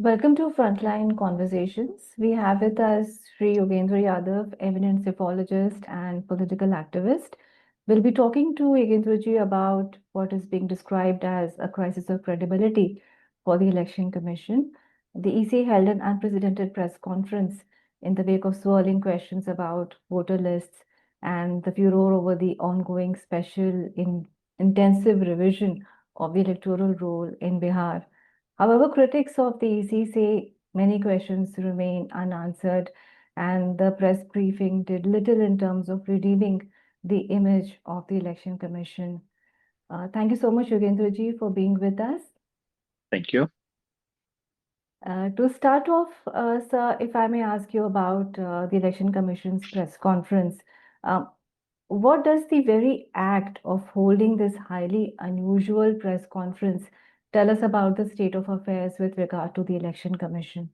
Welcome to Frontline Conversations. We have with us Sri Yogendra Yadav, eminent psephologist and political activist. We'll be talking to Yogendraji about what is being described as a crisis of credibility for the Election Commission. The EC held an unprecedented press conference in the wake of swirling questions about voter lists and the furor over the ongoing intensive revision of the electoral roll in Bihar. However, critics of the EC say many questions remain unanswered, and the press briefing did little in terms of redeeming the image of the Election Commission. Thank you so much, Yogendraji, for being with us. Thank you. To start off, sir, if I may ask you about the Election Commission's press conference, uh, what does the very act of holding this highly unusual press conference tell us about the state of affairs with regard to the Election Commission?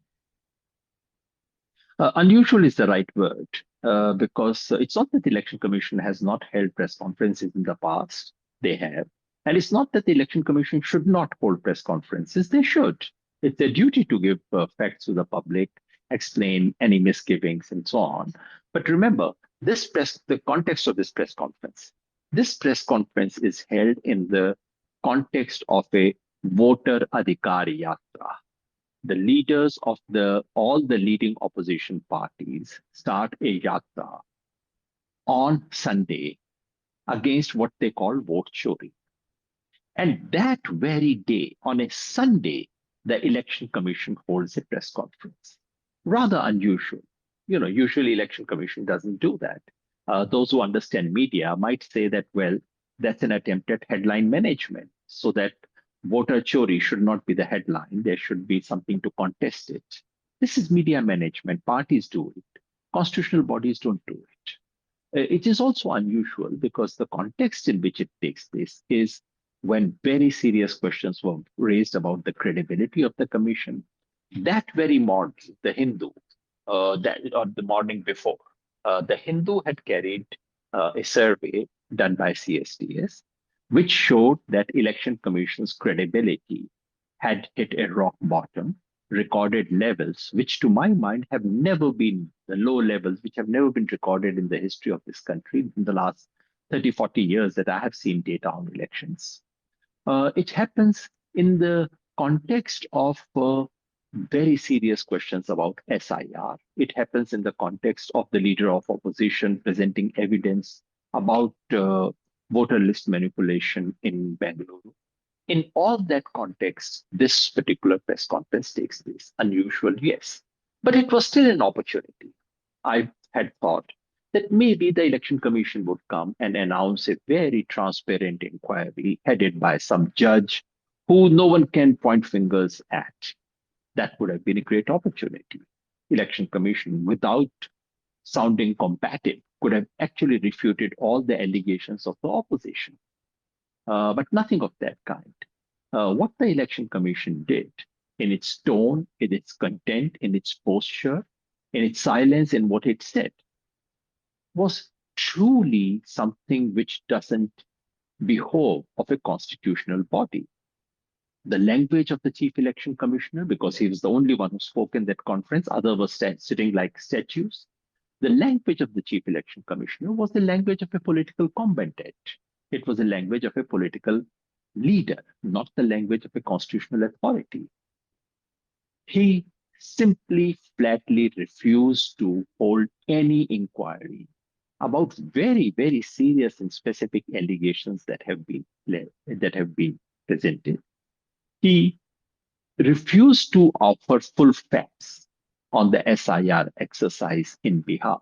Unusual is the right word because it's not that the Election Commission has not held press conferences in the past. They have. And it's not that the Election Commission should not hold press conferences. They should. It's their duty to give facts to the public, explain any misgivings, and so on. But remember, the context of this press conference is held in the context of a voter adhikar yatra. The leaders of all the leading opposition parties start a yatra on Sunday against what they call vote chori. And that very day, on a Sunday, the Election Commission holds a press conference. Rather unusual. Usually Election Commission doesn't do that. Those who understand media might say that, well, that's an attempt at headline management so that voter chori should not be the headline. There should be something to contest it. This is media management. Parties do it. Constitutional bodies don't do it. It is also unusual because the context in which it takes place is when very serious questions were raised about the credibility of the commission. That very morning, the Hindu, or the morning before, the Hindu had carried a survey done by CSDS, which showed that Election Commission's credibility had hit a rock bottom, recorded levels, which to my mind have never been the low levels, which have never been recorded in the history of this country in the last 30, 40 years that I have seen data on elections. It happens in the context of very serious questions about SIR. It happens in the context of the leader of opposition presenting evidence about voter list manipulation in Bangalore. In all that context, this particular press conference takes place. Unusual, yes, but it was still an opportunity. I had thought that maybe the Election Commission would come and announce a very transparent inquiry headed by some judge who no one can point fingers at. That would have been a great opportunity. Election Commission, without sounding combative, could have actually refuted all the allegations of the opposition. But nothing of that kind. What the Election Commission did in its tone, in its content, in its posture, in its silence, in what it said, was truly something which doesn't behove of a constitutional body. The language of the Chief Election Commissioner, because he was the only one who spoke in that conference, others were sitting like statues. The language of the Chief Election Commissioner was the language of a political combatant. It was the language of a political leader, not the language of a constitutional authority. He simply flatly refused to hold any inquiry about very, very serious and specific allegations that have been presented. He refused to offer full facts on the SIR exercise in Bihar.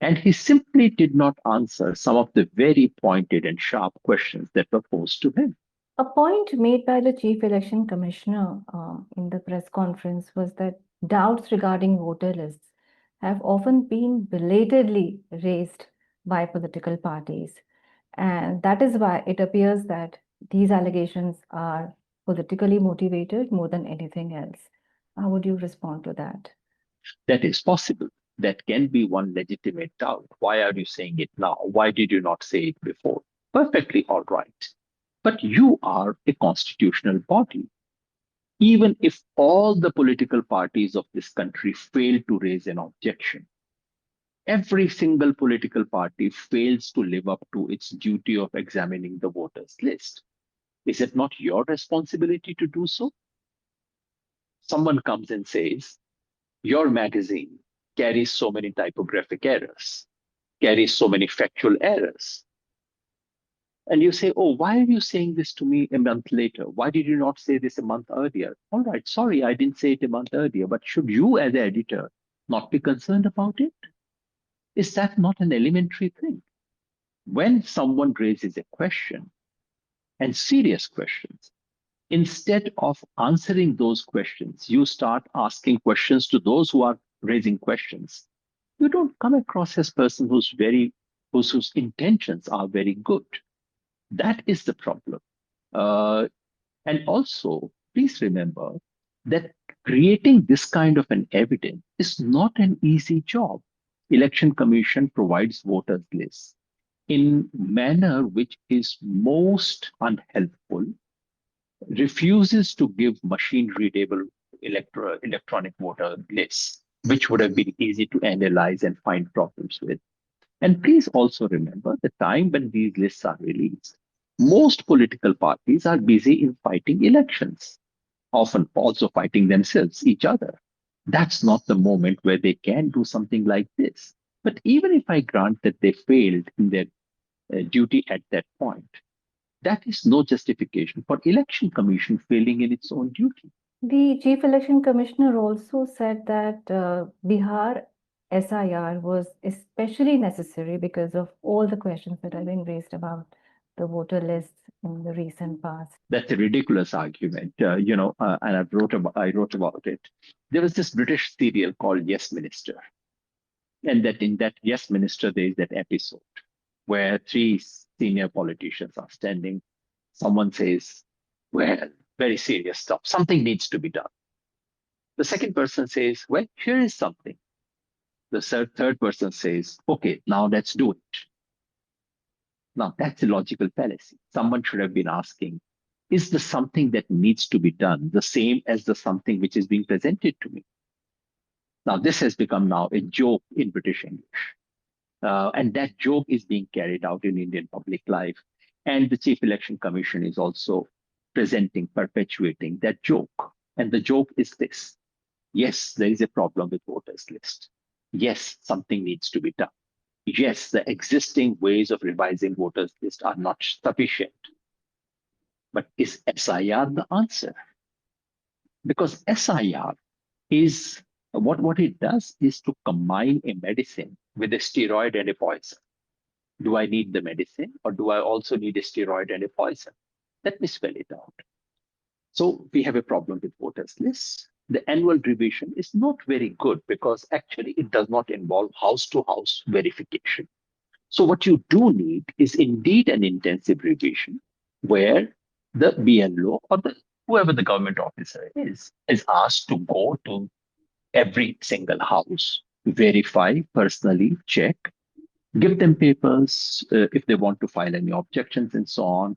And he simply did not answer some of the very pointed and sharp questions that were posed to him. A point made by the Chief Election Commissioner in the press conference was that doubts regarding voter lists have often been belatedly raised by political parties. And that is why it appears that these allegations are politically motivated more than anything else. How would you respond to that? That is possible. That can be one legitimate doubt. Why are you saying it now? Why did you not say it before? Perfectly all right. But you are a constitutional body. Even if all the political parties of this country fail to raise an objection, every single political party fails to live up to its duty of examining the voters list. Is it not your responsibility to do so? Someone comes and says, your magazine carries so many typographic errors, carries so many factual errors. And you say, oh, why are you saying this to me a month later? Why did you not say this a month earlier? All right, sorry, I didn't say it a month earlier, but should you as the editor not be concerned about it? Is that not an elementary thing? When someone raises a question, and serious questions, instead of answering those questions, you start asking questions to those who are raising questions. You don't come across as a person whose intentions are very good. That is the problem. And also, please remember that creating this kind of an evidence is not an easy job. Election Commission provides voters lists in manner which is most unhelpful, refuses to give machine readable electronic voter lists, which would have been easy to analyze and find problems with. And please also remember the time when these lists are released, most political parties are busy in fighting elections, often also fighting themselves, each other. That's not the moment where they can do something like this. But even if I grant that they failed in their duty at that point, that is no justification for election commission failing in its own duty. The Chief Election Commissioner also said that Bihar SIR was especially necessary because of all the questions that have been raised about the voter lists in the recent past. That's a ridiculous argument, and I wrote about it. There was this British serial called Yes Minister, and that in that Yes Minister there is that episode where three senior politicians are standing. Someone says, "Well, very serious stuff. Something needs to be done." The second person says, "Well, here is something." The third person says, "Okay, now let's do it." Now, that's a logical fallacy. Someone should have been asking, is the something that needs to be done the same as the something which is being presented to me? Now, this has become now a joke in British English. And that joke is being carried out in Indian public life. And the Chief Election Commission is also perpetuating that joke. And the joke is this. Yes, there is a problem with voters list. Yes, something needs to be done. Yes, the existing ways of revising voters list are not sufficient. But is SIR the answer? Because SIR is what it does is to combine a medicine with a steroid and a poison. Do I need the medicine or do I also need a steroid and a poison? Let me spell it out. So we have a problem with voters lists. The annual revision is not very good because actually it does not involve house-to-house verification. So what you do need is indeed an intensive revision where the BLO or whoever the government officer is asked to go to every single house, verify, personally check, give them papers if they want to file any objections and so on,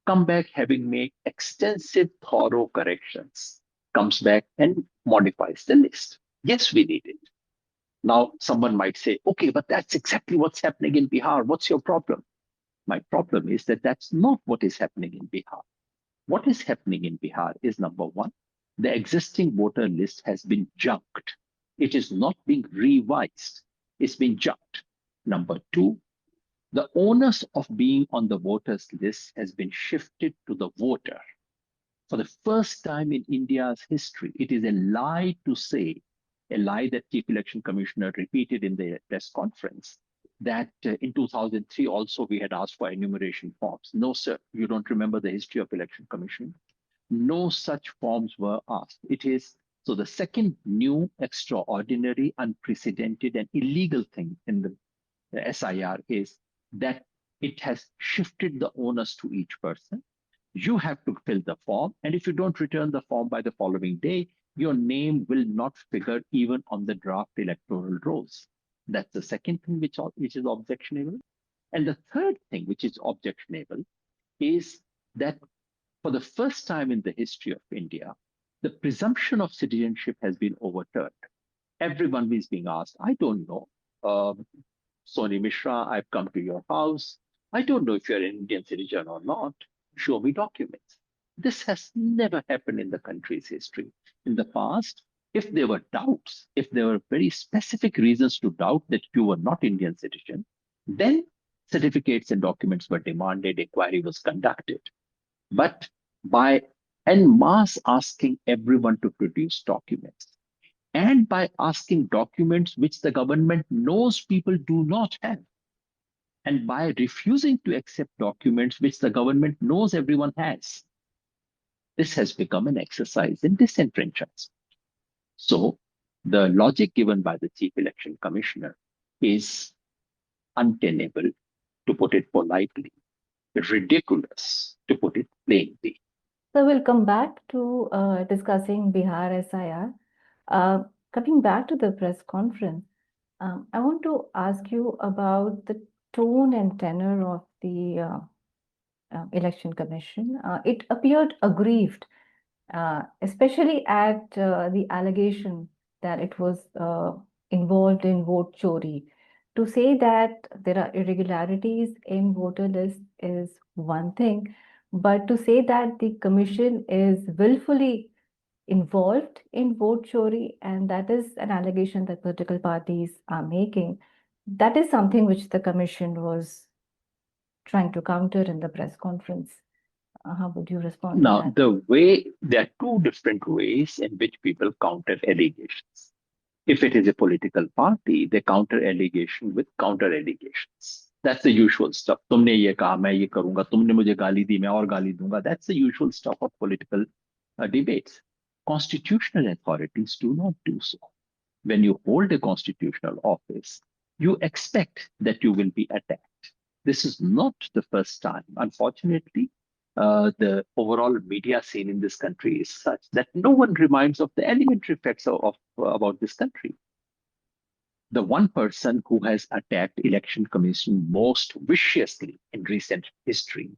come back having made extensive, thorough corrections, comes back and modifies the list. Yes, we need it. Now, someone might say, okay, but that's exactly what's happening in Bihar. What's your problem? My problem is that that's not what is happening in Bihar. What is happening in Bihar is number one, the existing voter list has been junked. It is not being revised. It's been junked. Number two, the onus of being on the voters list has been shifted to the voter. For the first time in India's history, it is a lie to say, a lie that Chief Election Commissioner repeated in the press conference, that in 2003 also we had asked for enumeration forms. No, sir, you don't remember the history of Election Commission. No such forms were asked. It is so the second new, extraordinary, unprecedented, and illegal thing in the SIR is that it has shifted the onus to each person. You have to fill the form, and if you don't return the form by the following day, your name will not figure even on the draft electoral rolls. That's the second thing which is objectionable. And the third thing which is objectionable is that for the first time in the history of India, the presumption of citizenship has been overturned. Everyone is being asked, I don't know. Sony Mishra, I've come to your house. I don't know if you're an Indian citizen or not. Show me documents. This has never happened in the country's history. In the past, if there were doubts, if there were very specific reasons to doubt that you were not Indian citizen, then certificates and documents were demanded, inquiry was conducted. But by en masse asking everyone to produce documents, and by asking documents which the government knows people do not have, and by refusing to accept documents which the government knows everyone has, this has become an exercise in disenfranchisement. So the logic given by the Chief Election Commissioner is untenable, to put it politely, ridiculous, to put it plainly. So we'll come back to discussing Bihar SIR. Coming back to the press conference, I want to ask you about the tone and tenor of the Election Commission. It appeared aggrieved, especially at the allegation that it was involved in vote chori. To say that there are irregularities in voter lists is one thing, but to say that the commission is willfully involved in vote chori, and that is an allegation that political parties are making, that is something which the commission was trying to counter in the press conference. How would you respond to Now, that? there are two different ways in which people counter allegations. If it is a political party, they counter allegation with counter allegations. That's the usual stuff. तुमने ये कहा, मैं ये करूंगा, तुमने मुझे गाली दी, मैं और गाली दूंगा. That's the usual stuff of political debates. Constitutional authorities do not do so. When you hold a constitutional office, you expect that you will be attacked. This is not the first time. Unfortunately, the overall media scene in this country is such that no one reminds of the elementary facts about this country. The one person who has attacked election commission most viciously in recent history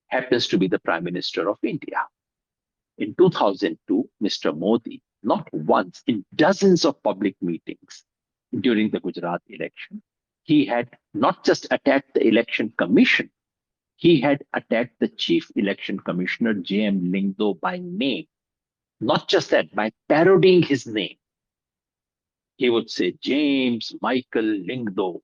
happens to be the Prime Minister of India. In 2002, Mr. Modi, not once, in dozens of public meetings during the Gujarat election, he had not just attacked the election commission, he had attacked the chief election commissioner, J.M. Lingdo, by name. Not just that, by parodying his name. He would say, James Michael Lingdo,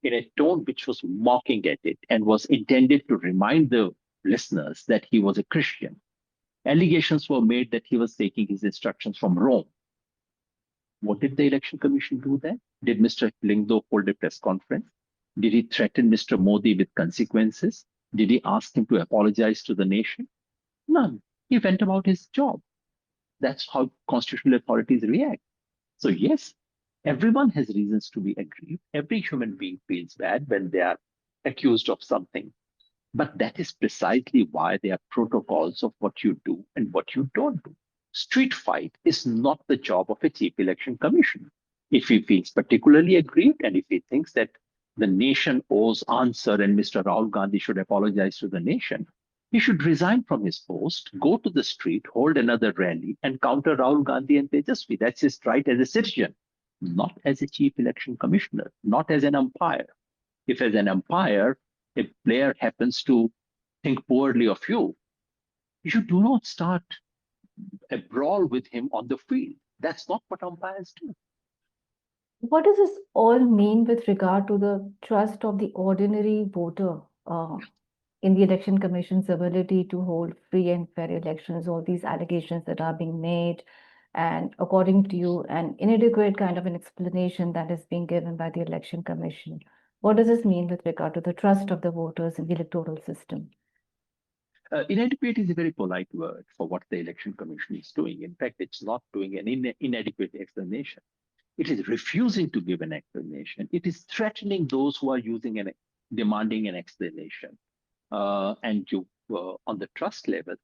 in a tone which was mocking at it and was intended to remind the listeners that he was a Christian. Allegations were made that he was taking his instructions from Rome. What did the election commission do then? Did Mr. Lingdo hold a press conference? Did he threaten Mr. Modi with consequences? Did he ask him to apologize to the nation? None. He went about his job. That's how constitutional authorities react. So yes, everyone has reasons to be aggrieved. Every human being feels bad when they are accused of something. But that is precisely why there are protocols of what you do and what you don't do. Street fight is not the job of a chief election commission. If he feels particularly aggrieved and if he thinks that the nation owes answer and Mr. Rahul Gandhi should apologize to the nation, he should resign from his post, go to the street, hold another rally, and counter Rahul Gandhi and Tejasvi. That's his right as a citizen, not as a chief election commissioner, not as an umpire. If as an umpire, a player happens to think poorly of you, you do not start a brawl with him on the field. That's not what umpires do. What does this all mean with regard to the trust of the ordinary voter in the Election Commission's ability to hold free and fair elections? All these allegations that are being made, and according to you, an inadequate kind of an explanation that is being given by the Election Commission. What does this mean with regard to the trust of the voters in the electoral system? Inadequate is a very polite word for what the election commission is doing. In fact, it's not doing an inadequate explanation. It is refusing to give an explanation. It is threatening those who are demanding an explanation. And on the trust level,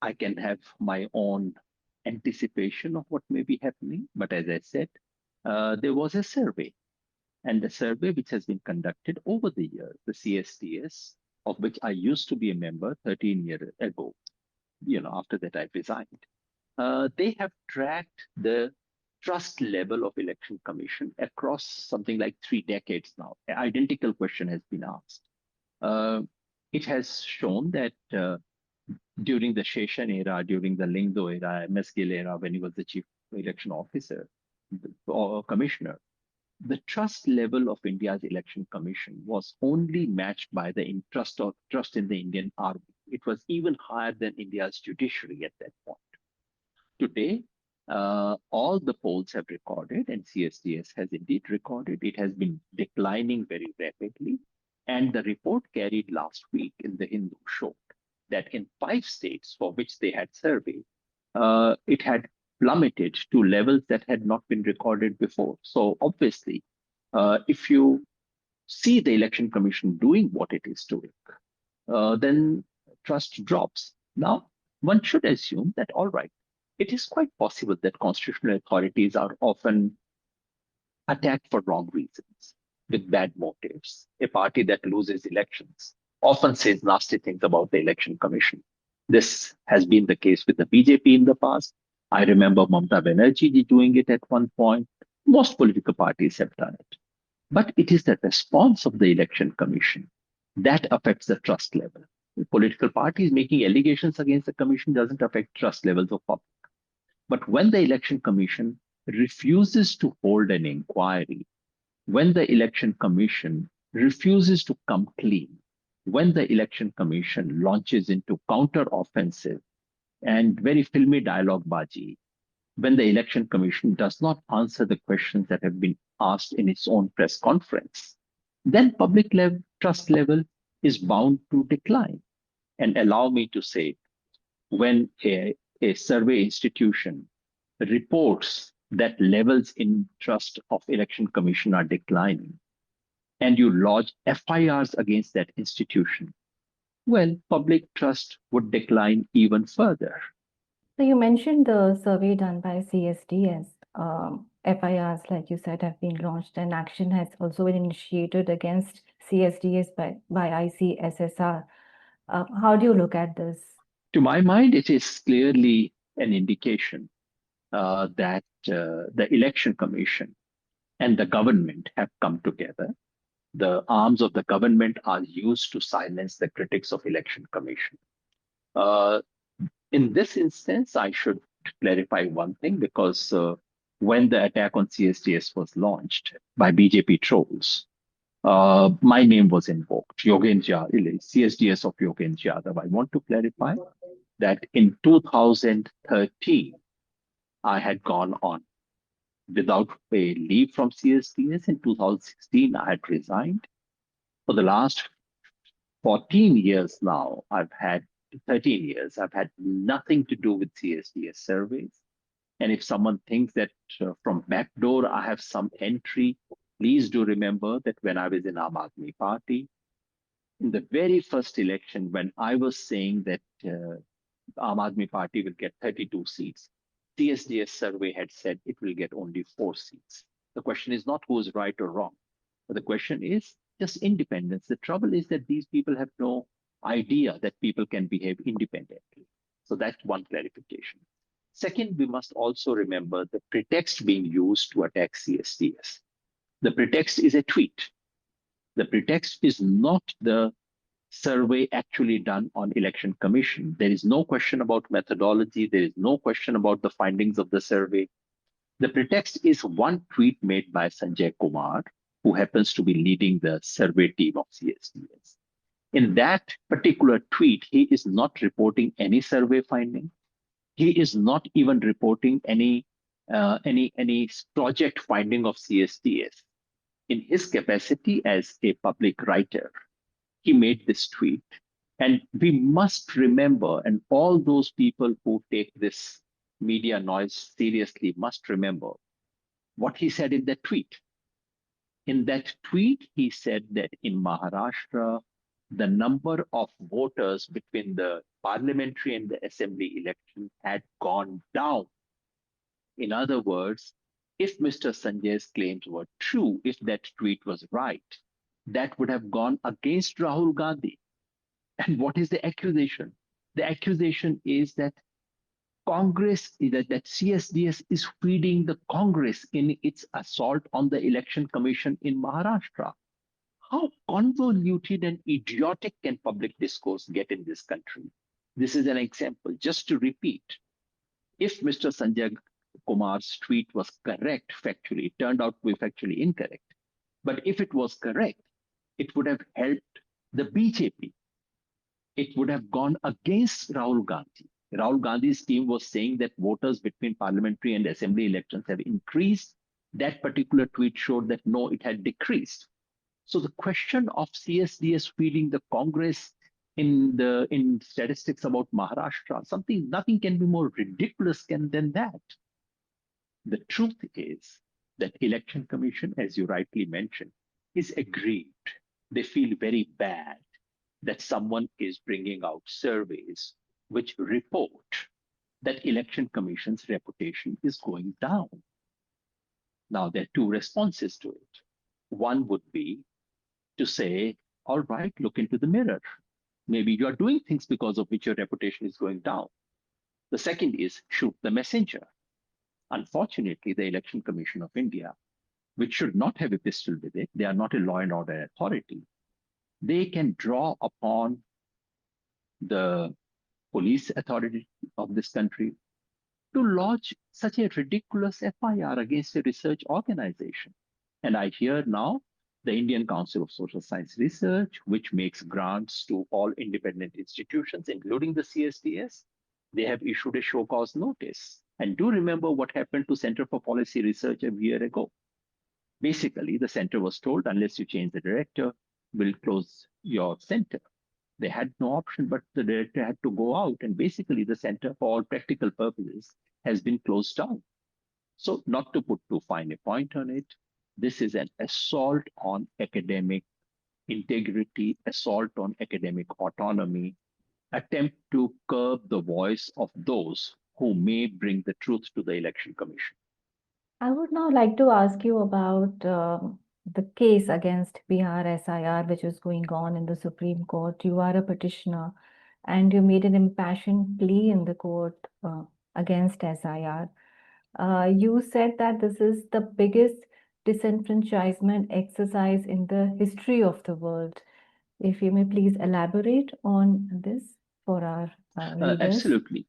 I can have my own anticipation of what may be happening. But as I said, there was a survey, and the survey which has been conducted over the years, the CSDS, of which I used to be a member 13 years ago, after that I resigned. They have tracked the trust level of election commission across something like 3 decades now. An identical question has been asked. Uh, it has shown that during the Sheshan era, during the Lingdo era, MS Gill era, when he was the chief election officer or commissioner, the trust level of India's election commission was only matched by the trust in the Indian army. It was even higher than India's judiciary at that point. Today, all the polls have recorded, and CSDS has indeed recorded, it has been declining very rapidly. And the report carried last week in the Hindu showed that in 5 states for which they had surveyed, it had plummeted to levels that had not been recorded before. So obviously, if you see the election commission doing what it is doing, then trust drops. Now, one should assume that, all right, it is quite possible that constitutional authorities are often attacked for wrong reasons, with bad motives. A party that loses elections often says nasty things about the election commission. This has been the case with the BJP in the past. I remember Mamata Banerjee doing it at one point. Most political parties have done it. But it is the response of the election commission that affects the trust level. The political parties making allegations against the commission doesn't affect trust levels of public. But when the election commission refuses to hold an inquiry, when the election commission refuses to come clean, when the election commission launches into counter-offensive and very filmy dialogue baji, when the election commission does not answer the questions that have been asked in its own press conference, then public trust level is bound to decline. And allow me to say, when a survey institution reports that levels in trust of election commission are declining, and you lodge FIRs against that institution, well, public trust would decline even further. So you mentioned the survey done by CSDS. FIRs, like you said, have been launched, and action has also been initiated against CSDS by ICSSR. How do you look at this? To my mind, it is clearly an indication that the election commission and the government have come together. The arms of the government are used to silence the critics of election commission. In this instance, I should clarify one thing, because when the attack on CSDS was launched by BJP trolls, my name was invoked, Yogendra, CSDS of Yogendra Yadav. I want to clarify that in 2013, I had gone on without a leave from CSDS. In 2016, I had resigned. For the last 14 years now, 13 years, I've had nothing to do with CSDS surveys. And if someone thinks that from backdoor I have some entry, please do remember that when I was in Aam Aadmi Party, in the very first election, when I was saying that Aam Aadmi Party will get 32 seats, CSDS survey had said it will get only 4 seats. The question is not who is right or wrong, but the question is just independence. The trouble is that these people have no idea that people can behave independently. So that's one clarification. Second, we must also remember the pretext being used to attack CSDS. The pretext is a tweet. The pretext is not the survey actually done on election commission. There is no question about methodology. There is no question about the findings of the survey. The pretext is one tweet made by Sanjay Kumar, who happens to be leading the survey team of CSDS. In that particular tweet, he is not reporting any survey finding. He is not even reporting any project finding of CSDS. In his capacity as a public writer, he made this tweet. And we must remember, and all those people who take this media noise seriously must remember what he said in that tweet. In that tweet, he said that in Maharashtra, the number of voters between the parliamentary and the assembly election had gone down. In other words, if Mr. Sanjay's claims were true, if that tweet was right, that would have gone against Rahul Gandhi. And what is the accusation? The accusation is that Congress, that CSDS is feeding the Congress in its assault on the election commission in Maharashtra. How convoluted and idiotic can public discourse get in this country? This is an example. Just to repeat, if Mr. Sanjay Kumar's tweet was correct factually, it turned out to be factually incorrect. But if it was correct, it would have helped the BJP. It would have gone against Rahul Gandhi. Rahul Gandhi's team was saying that voters between parliamentary and assembly elections have increased. That particular tweet showed that no, it had decreased. So the question of CSDS feeding the Congress in statistics about Maharashtra, nothing can be more ridiculous than that. The truth is that Election Commission, as you rightly mentioned, is aggrieved. They feel very bad that someone is bringing out surveys which report that Election Commission's reputation is going down. Now, there are two responses to it. One would be to say, all right, look into the mirror. Maybe you are doing things because of which your reputation is going down. The second is shoot the messenger. Unfortunately, the Election Commission of India, which should not have a pistol with it, they are not a law and order authority. They can draw upon the police authority of this country to lodge such a ridiculous FIR against a research organization. And I hear now the Indian Council of Social Science Research, which makes grants to all independent institutions, including the CSDS, they have issued a show cause notice. And do remember what happened to Center for Policy Research a year ago. Basically, the center was told, unless you change the director, we'll close your center. They had no option, but the director had to go out. And basically, the center, for all practical purposes, has been closed down. So, not to put too fine a point on it, this is an assault on academic integrity, assault on academic autonomy, attempt to curb the voice of those who may bring the truth to the Election Commission. I would now like to ask you about the case against Bihar SIR, which is going on in the Supreme Court. You are a petitioner and you made an impassioned plea in the court against SIR. You said that this is the biggest disenfranchisement exercise in the history of the world. If you may please elaborate on this for our readers. Absolutely.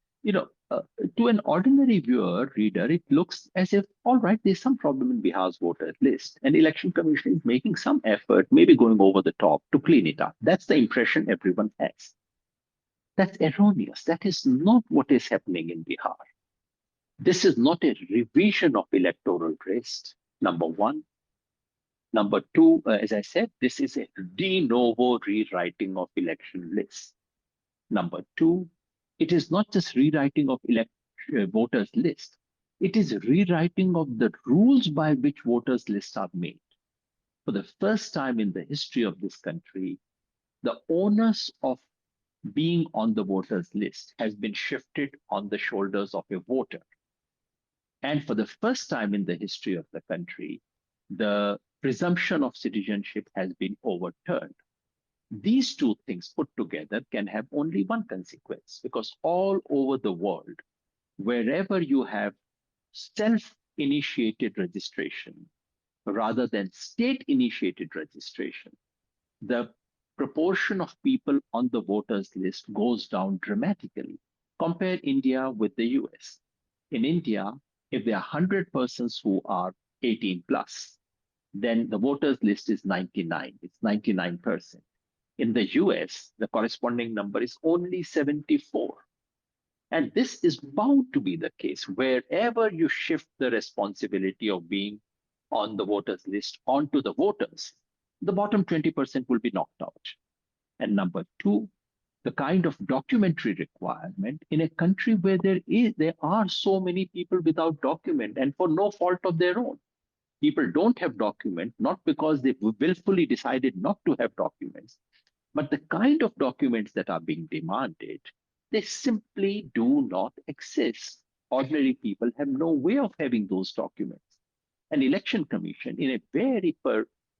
To an ordinary viewer, reader, it looks as if, all right, there's some problem in Bihar's voter list, and Election Commission is making some effort, maybe going over the top to clean it up. That's the impression everyone has. That's erroneous. That is not what is happening in Bihar. This is not a revision of electoral list, number one. Number two, as I said, this is a de novo rewriting of election lists. Number two, it is not just rewriting of voters' list. It is rewriting of the rules by which voters' lists are made. For the first time in the history of this country, the onus of being on the voters' list has been shifted on the shoulders of a voter. And for the first time in the history of the country, the presumption of citizenship has been overturned. These two things put together can have only one consequence, because all over the world, wherever you have self-initiated registration rather than state-initiated registration, the proportion of people on the voters list goes down dramatically. Compare India with the US. In India, if there are 100 persons who are 18 plus, then the voters list is 99. It's 99%. In the US, the corresponding number is only 74. And this is bound to be the case wherever you shift the responsibility of being on the voters list onto the voters, the bottom 20% will be knocked out. And number two, the kind of documentary requirement in a country where there are so many people without document and for no fault of their own. People don't have document, not because they willfully decided not to have documents, but the kind of documents that are being demanded, they simply do not exist. Ordinary people have no way of having those documents. An election commission, in a very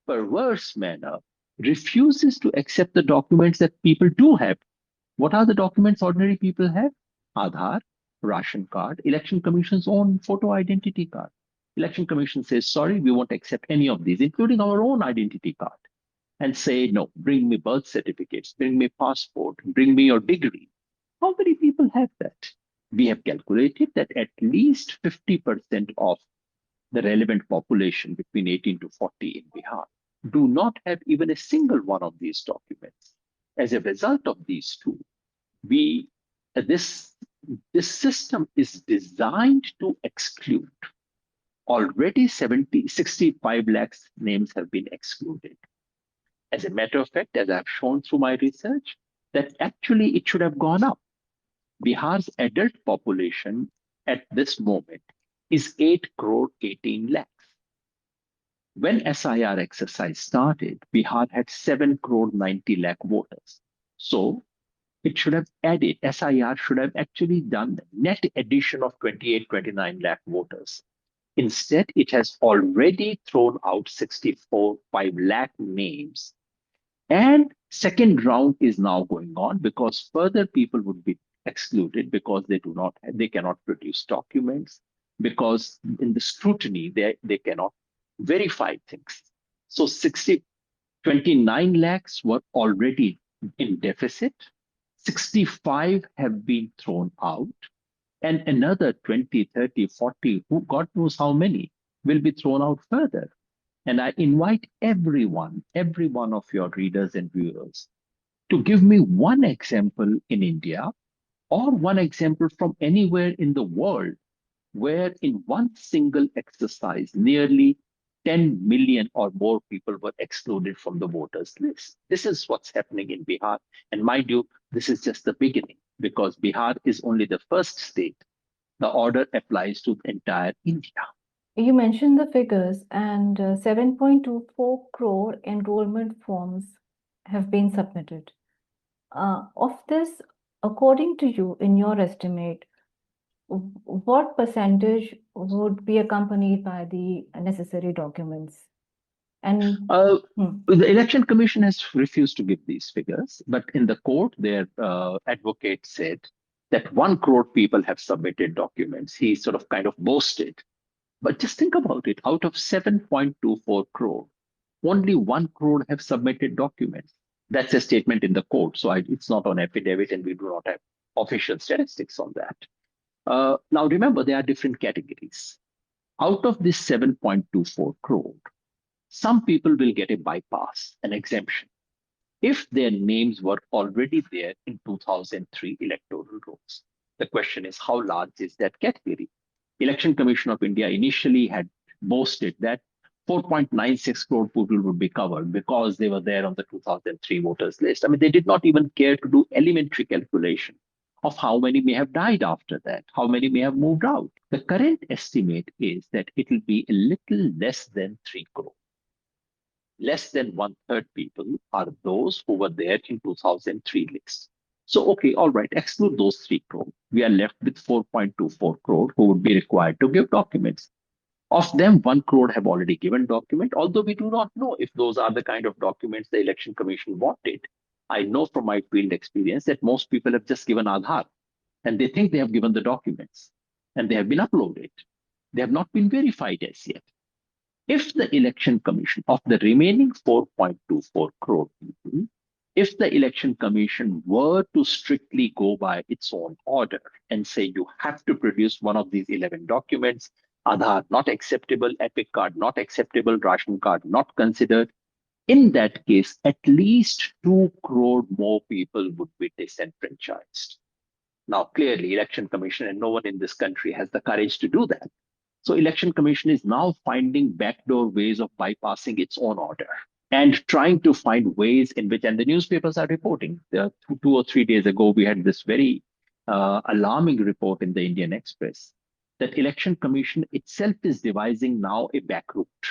perverse manner, refuses to accept the documents that people do have. What are the documents ordinary people have? Aadhaar, ration card, Election Commission's own photo identity card. Election Commission says, sorry, we won't accept any of these, including our own identity card, and say, no, bring me birth certificates, bring me passport, bring me your degree. How many people have that? We have calculated that at least 50% of the relevant population between 18 to 40 in Bihar do not have even a single one of these documents. As a result of these two, we this system is designed to exclude. Already 65 lakhs names have been excluded. As a matter of fact, as I've shown through my research, that actually it should have gone up. Bihar's adult population at this moment is 8 crore 18 lakhs. When SIR exercise started, Bihar had 7 crore 90 lakh voters. So it should have added, SIR should have actually done net addition of 28, 29 lakh voters. Instead, it has already thrown out 64.5 lakh names. And second round is now going on because further people would be excluded because they cannot produce documents, because in the scrutiny, they cannot verify things. So 29 lakhs were already in deficit. 65 have been thrown out, and another 20, 30, 40, who God knows how many, will be thrown out further. And I invite every one of your readers and viewers to give me one example in India or one example from anywhere in the world where in one single exercise, nearly 10 million or more people were excluded from the voters list. This is what's happening in Bihar. And mind you, this is just the beginning because Bihar is only the first state. The order applies to the entire India. You mentioned the figures, and 7.24 crore enrollment forms have been submitted. Of this, according to you, in your estimate, what percentage would be accompanied by the necessary documents? And The Election Commission has refused to give these figures, but in the court, their advocate said that 1 crore people have submitted documents. He sort of kind of boasted. But just think about it. Out of 7.24 crore, only 1 crore have submitted documents. That's a statement in the court. So it's not on affidavit, and we do not have official statistics on that. Now, remember, there are different categories. Out of this 7.24 crore, some people will get a bypass, an exemption, if their names were already there in 2003 electoral rolls. The question is, how large is that category? Election Commission of India initially had boasted that 4.96 crore people would be covered because they were there on the 2003 voters list. I mean, they did not even care to do elementary calculation of how many may have died after that, how many may have moved out. The current estimate is that it will be a little less than 3 crore. Less than 1/3 people are those who were there in 2003 list. So, okay, all right, exclude those 3 crore. We are left with 4.24 crore who would be required to give documents. Of them, 1 crore have already given document, although we do not know if those are the kind of documents the Election Commission wanted. I know from my field experience that most people have just given Aadhaar and they think they have given the documents and they have been uploaded. They have not been verified as yet. If the Election Commission of the remaining 4.24 crore people, if the Election Commission were to strictly go by its own order and say you have to produce one of these 11 documents, Aadhaar not acceptable, Epic card not acceptable, ration card not considered, in that case, at least 2 crore more people would be disenfranchised. Now, clearly, Election Commission and no one in this country has the courage to do that. So Election Commission is now finding backdoor ways of bypassing its own order and trying to find ways in which, and the newspapers are reporting. 2 or 3 days ago, we had this very alarming report in the Indian Express that Election Commission itself is devising now a back route.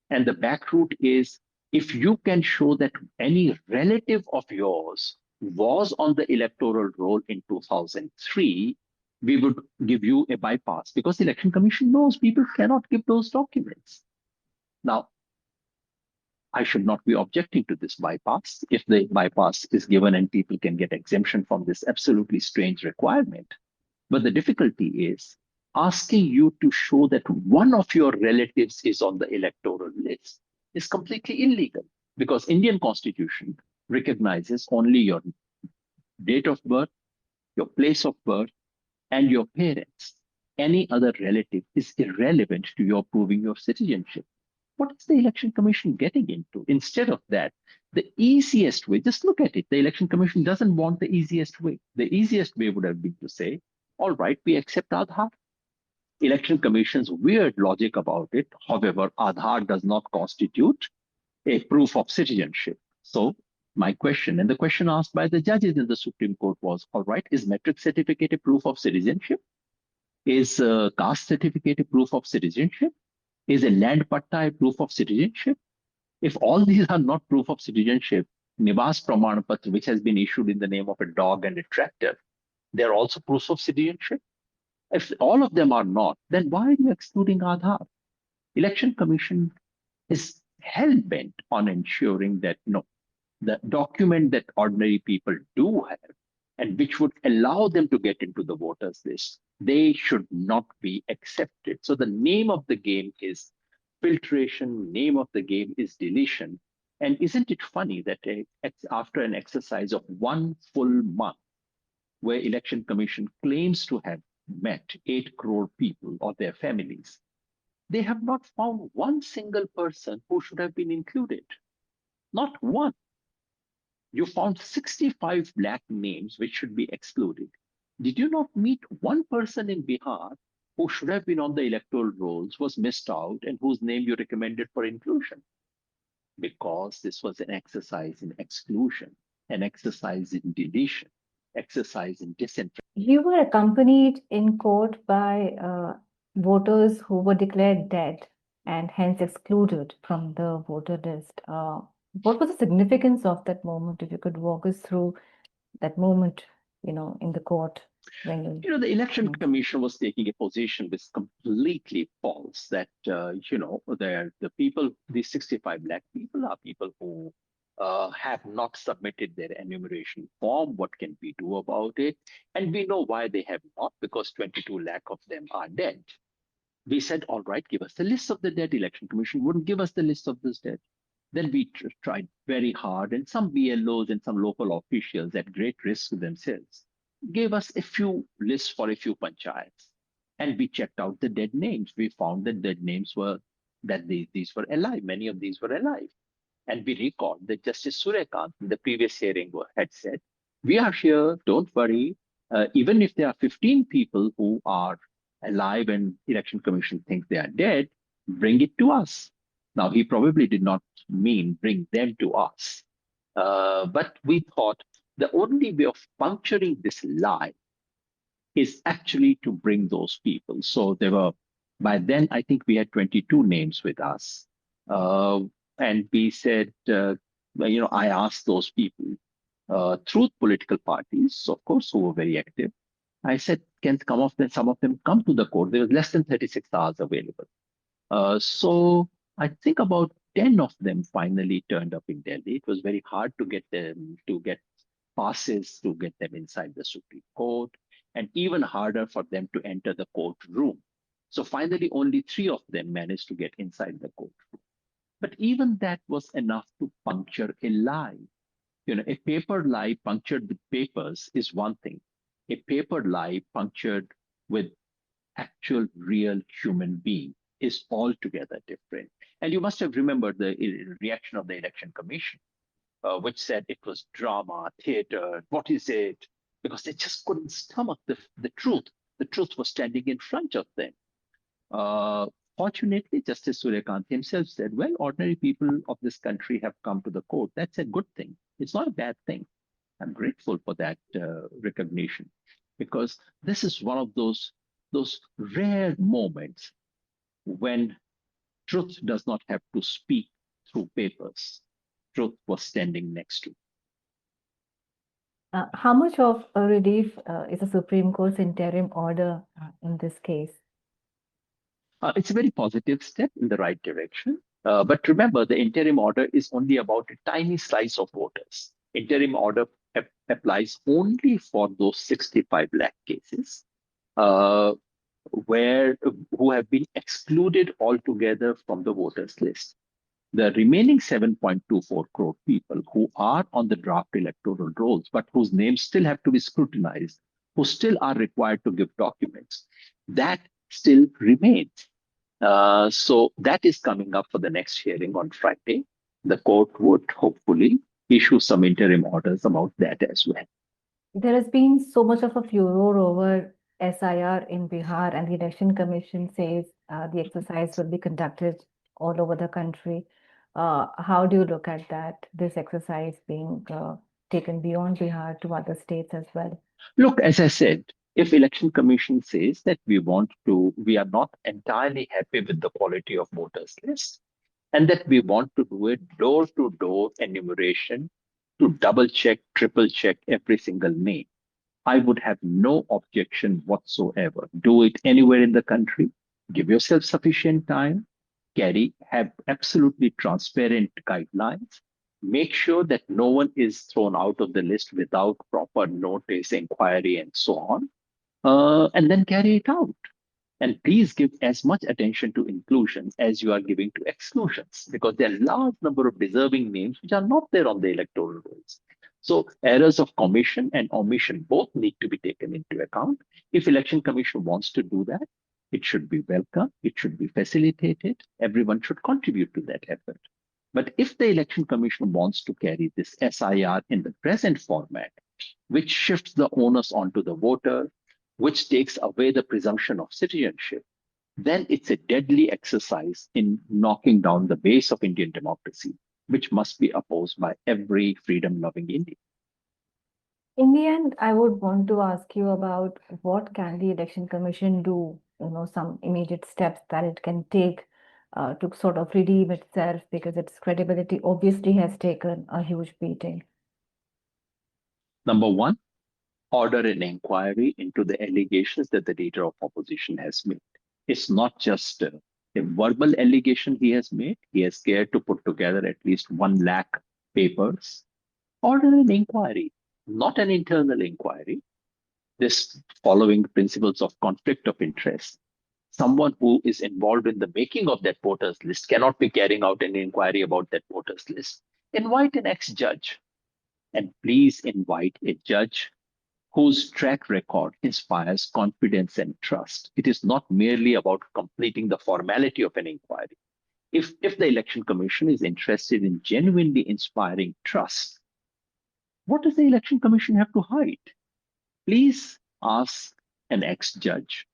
And the back route is, if you can show that any relative of yours was on the electoral roll in 2003, we would give you a bypass because the Election Commission knows people cannot give those documents. Now, I should not be objecting to this bypass. If the bypass is given and people can get exemption from this absolutely strange requirement. But the difficulty is asking you to show that one of your relatives is on the electoral list is completely illegal because Indian constitution recognizes only your date of birth, your place of birth, and your parents. Any other relative is irrelevant to your proving your citizenship. What is the Election Commission getting into? Instead of that, the easiest way, just look at it. The Election Commission doesn't want the easiest way. The easiest way would have been to say, all right, we accept Aadhaar. Election Commission's weird logic about it, however, Aadhaar does not constitute a proof of citizenship. So my question, and the question asked by the judges in the Supreme Court was, all right, is metric certificate a proof of citizenship? Is caste certificate a proof of citizenship? Is a land patta a proof of citizenship? If all these are not proof of citizenship, Nivas Praman Patra, which has been issued in the name of a dog and a tractor, they're also proofs of citizenship. If all of them are not, then why are you excluding Aadhaar? Election Commission is hell-bent on ensuring that no, the document that ordinary people do have and which would allow them to get into the voters list, they should not be accepted. So the name of the game is filtration, name of the game is deletion. And isn't it funny that after an exercise of 1 full month, where Election Commission claims to have met 8 crore people or their families, they have not found one single person who should have been included. Not one. You found 65 lakh names which should be excluded. Did you not meet one person in Bihar who should have been on the electoral rolls, was missed out, and whose name you recommended for inclusion? Because this was an exercise in exclusion, an exercise in deletion, exercise in disenfranchisement. You were accompanied in court by voters who were declared dead and hence excluded from the voter list. What was the significance of that moment? If you could walk us through that moment, in the court when The Election Commission was taking a position which is completely false. That the people, these 65 lakh people, are people who have not submitted their enumeration form. What can we do about it? And we know why they have not, because 22 lakh of them are dead. We said, all right, give us the list of the dead. Election Commission wouldn't give us the list of this dead. Then we tried very hard, and some BLOs and some local officials at great risk to themselves gave us a few lists for a few panchayats. And we checked out the dead names. We found that dead names were, that these were alive. Many of these were alive. And we recalled that Justice Suryakant in the previous hearing had said, we are here, don't worry. Even if there are 15 people who are alive and Election Commission thinks they are dead, bring it to us. Now, he probably did not mean bring them to us. But we thought the only way of puncturing this lie is actually to bring those people. So there were, by then, I think we had 22 names with us. And we said, I asked those people through political parties, of course, who were very active. I said, can some of them come to the court? There was less than 36 hours available. So I think about 10 of them finally turned up in Delhi. It was very hard to get them to get passes to get them inside the Supreme Court, and even harder for them to enter the courtroom. So finally, only 3 of them managed to get inside the courtroom. But even that was enough to puncture a lie. A paper lie punctured with papers is one thing. A paper lie punctured with actual real human being is altogether different. And you must have remembered the reaction of the Election Commission, which said it was drama, theater, what is it? Because they just couldn't stomach the truth. The truth was standing in front of them. Fortunately, Justice Suryakant himself said, well, ordinary people of this country have come to the court. That's a good thing. It's not a bad thing. I'm grateful for that recognition, because this is one of those rare moments when truth does not have to speak through papers. Truth was standing next to. How much of a relief is the Supreme Court's interim order in this case? It's a very positive step in the right direction. But remember, the interim order is only about a tiny slice of voters. Interim order applies only for those 65 lakh cases uh, where who have been excluded altogether from the voters list. The remaining 7.24 crore people who are on the draft electoral rolls, but whose names still have to be scrutinized, who still are required to give documents, that still remains. So that is coming up for the next hearing on Friday. The court would hopefully issue some interim orders about that as well. There has been so much of a furor over SIR in Bihar, and the Election Commission says the exercise will be conducted all over the country. How do you look at that, this exercise being taken beyond Bihar to other states as well? Look, as I said, if election commission says that we are not entirely happy with the quality of voters list, and that we want to do it door to door enumeration to double check, triple check every single name, I would have no objection whatsoever. Do it anywhere in the country. Give yourself sufficient time. Have absolutely transparent guidelines. Make sure that no one is thrown out of the list without proper notice, inquiry, and so on. And then carry it out. And please give as much attention to inclusions as you are giving to exclusions, because there are a large number of deserving names which are not there on the electoral rolls. So errors of commission and omission both need to be taken into account. If Election Commission wants to do that, it should be welcome, it should be facilitated, everyone should contribute to that effort. But if the Election Commission wants to carry this SIR in the present format, which shifts the onus onto the voter, which takes away the presumption of citizenship, then it's a deadly exercise in knocking down the base of Indian democracy, which must be opposed by every freedom-loving Indian. In the end, I would want to ask you about what can the Election Commission do, some immediate steps that it can take to sort of redeem itself, because its credibility obviously has taken a huge beating. Number one, order an inquiry into the allegations that the leader of opposition has made. It's not just a verbal allegation he has made. He has cared to put together at least 1 lakh papers. Order an inquiry, not an internal inquiry. This following principles of conflict of interest. Someone who is involved in the making of that voters list cannot be carrying out an inquiry about that voters list. Invite an ex-judge, and please invite a judge whose track record inspires confidence and trust. It is not merely about completing the formality of an inquiry. If the Election Commission is interested in genuinely inspiring trust, what does the Election Commission have to hide? Please ask an ex-judge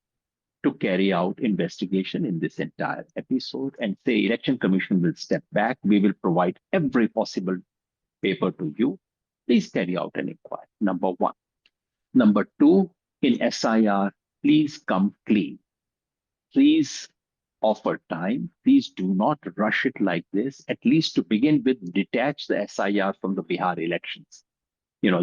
to carry out investigation in this entire episode and say Election Commission will step back. We will provide every possible paper to you. Please carry out an inquiry, number one. Number two, in SIR, please come clean. Please offer time. Please do not rush it like this. At least to begin with, detach the SIR from the Bihar elections.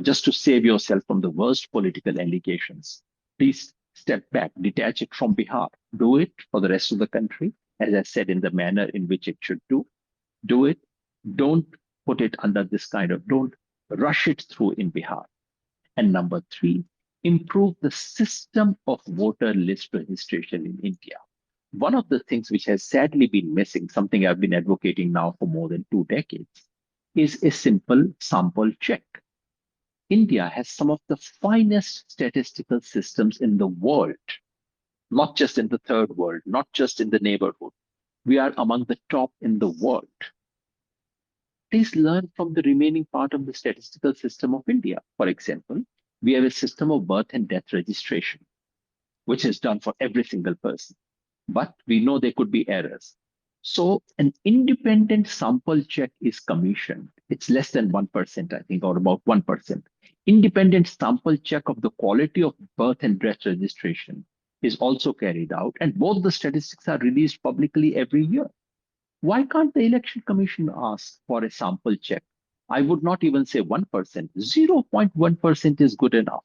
Just to save yourself from the worst political allegations. Please step back, detach it from Bihar. Do it for the rest of the country, as I said, in the manner in which it should do it. Don't put it under this don't rush it through in Bihar. And number three, improve the system of voter list registration in India. One of the things which has sadly been missing, something I've been advocating now for more than 2 decades, is a simple sample check. India has some of the finest statistical systems in the world, not just in the third world, not just in the neighborhood. We are among the top in the world. Please learn from the remaining part of the statistical system of India. For example, we have a system of birth and death registration, which is done for every single person. But we know there could be errors. So an independent sample check is commissioned. It's less than 1%, I think, or about 1%. Independent sample check of the quality of birth and death registration is also carried out, and both the statistics are released publicly every year. Why can't the Election Commission ask for a sample check? I would not even say 1%. 0.1% is good enough.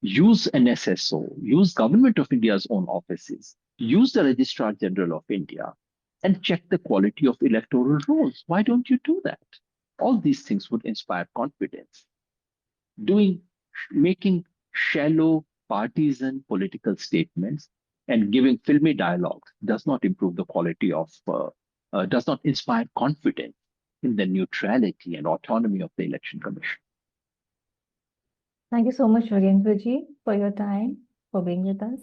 Use an SSO, use Government of India's own offices, use the Registrar General of India, and check the quality of electoral rolls. Why don't you do that? All these things would inspire confidence. Making shallow partisan political statements and giving filmy dialogues does not improve the quality of, does not inspire confidence in the neutrality and autonomy of the Election Commission. Thank you so much, Yogendra ji, for your time, for being with us.